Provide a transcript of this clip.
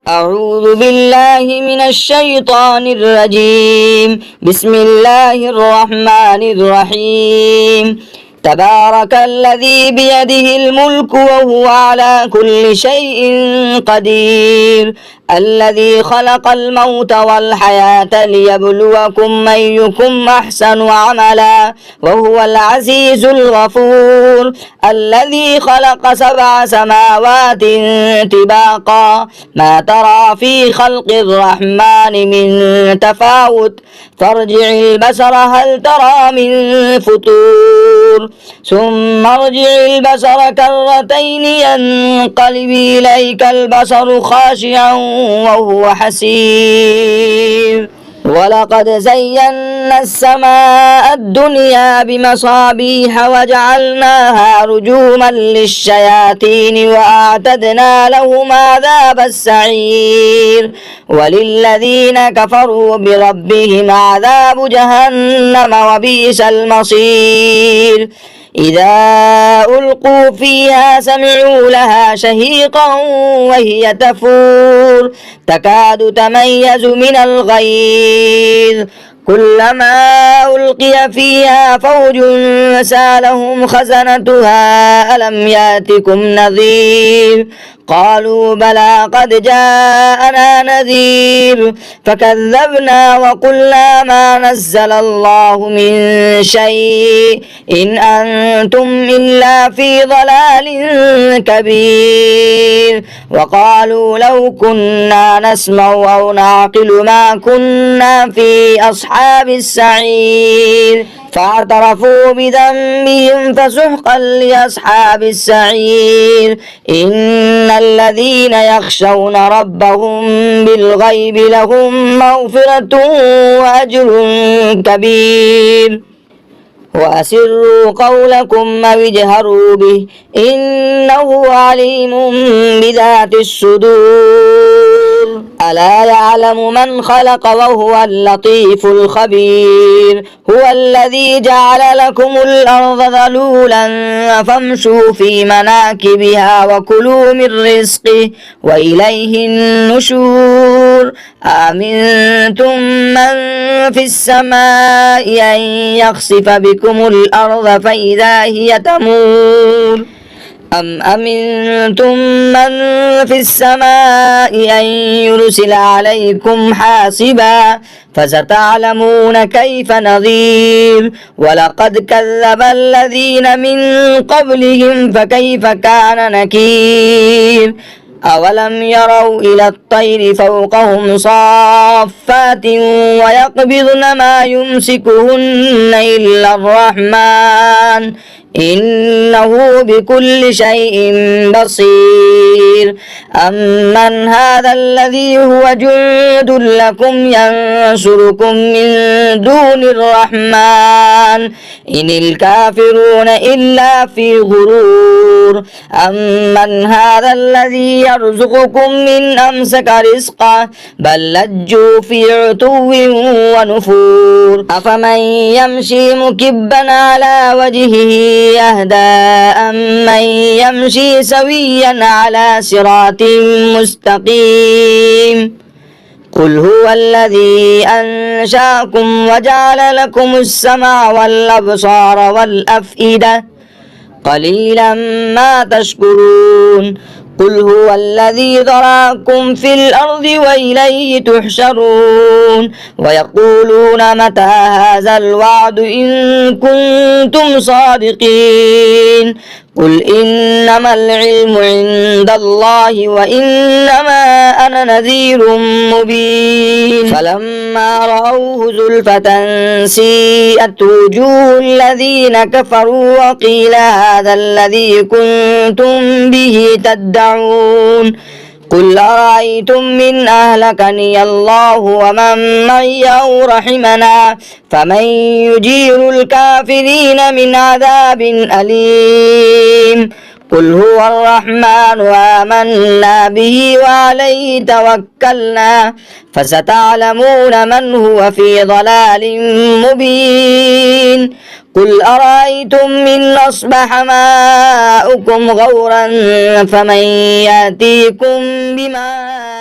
أعوذ بالله من الشيطان الرجيم. بسم الله الرحمن الرحيم. تبارك الذي بيده الملك وهو على كل شيء قدير، الذي خلق الموت والحياة ليبلوكم أيكم أحسن عملا وهو العزيز الغفور، الذي خلق 7 سماوات طباقا ما ترى في خلق الرحمن من تفاوت، فارجع البصر هل ترى من فطور، ثم ارجع البصر كرتين ينقلب إليك البصر خاشعا وهو حسير. ولقد زينا السماء الدنيا بمصابيح وجعلناها رجوما للشياطين وأعتدنا لهم عذاب السعير. وللذين كفروا بربهم عذاب جهنم وبئس المصير. إذا ألقوا فيها سمعوا لها شهيقا وهي تفور تكاد تميز من الغيظ، كلما ألقي فيها فوج سألهم خزنتها ألم يأتكم نذير، قالوا بلى قد جاءنا نذير فكذبنا وقلنا ما نزل الله من شيء إن أنتم إلا في ضلال كبير. وقالوا لو كنا نسمع أو نعقل ما كنا في أصحاب السعير، فاعترفوا بذنبهم فسحقا لأصحاب السعير. إن الذين يخشون ربهم بالغيب لهم مغفرة وأجر كبير. وأسروا قولكم أو اجهروا به إنه عليم بذات الصدور. ألا يعلم من خلق وهو اللطيف الخبير. هو الذي جعل لكم الأرض ذلولا فامشوا في مناكبها وكلوا من رزقه وإليه النشور. أأمنتم من في السماء أن يخسف بكم الأرض فإذا هي تمور، أم أمنتم من في السماء أن يرسل عليكم حاصبا فستعلمون كيف نذير. ولقد كذب الذين من قبلهم فكيف كان نكير. أولم يروا إلى الطير فوقهم صافات ويقبضن ما يمسكهن إلا الرحمن إنه بكل شيء بصير. أمن هذا الذي هو جند لكم ينصركم من دون الرحمن إن الكافرون إلا في غرور. أمن هذا الذي يرزقكم من أمسك رزقه بل لجوا في عتو ونفور. أفمن يمشي مكبا على وجهه يهدى أمن يمشي سويا على صراط مستقيم. قل هو الذي أنشأكم وجعل لكم السمع والأبصار والأفئدة قليلا ما تشكرون. قل هو الذي ذراكم في الأرض وإليه تحشرون. ويقولون متى هذا الوعد إن كنتم صادقين. قل إنما العلم عند الله وإنما أنا نذير مبين. فلما رأوه زلفة سيئت وجوه الذين كفروا وقيل هذا الذي كنتم به تدعون. قل أرأيتم من أهلكني الله ومن معي أو رحمنا فمن يجير الكافرين من عذاب أليم. قل هو الرحمن آمنا به وعليه توكلنا فستعلمون من هو في ضلال مبين. قل أرأيتم إن أصبح ماؤكم غورا فمن يأتيكم بماء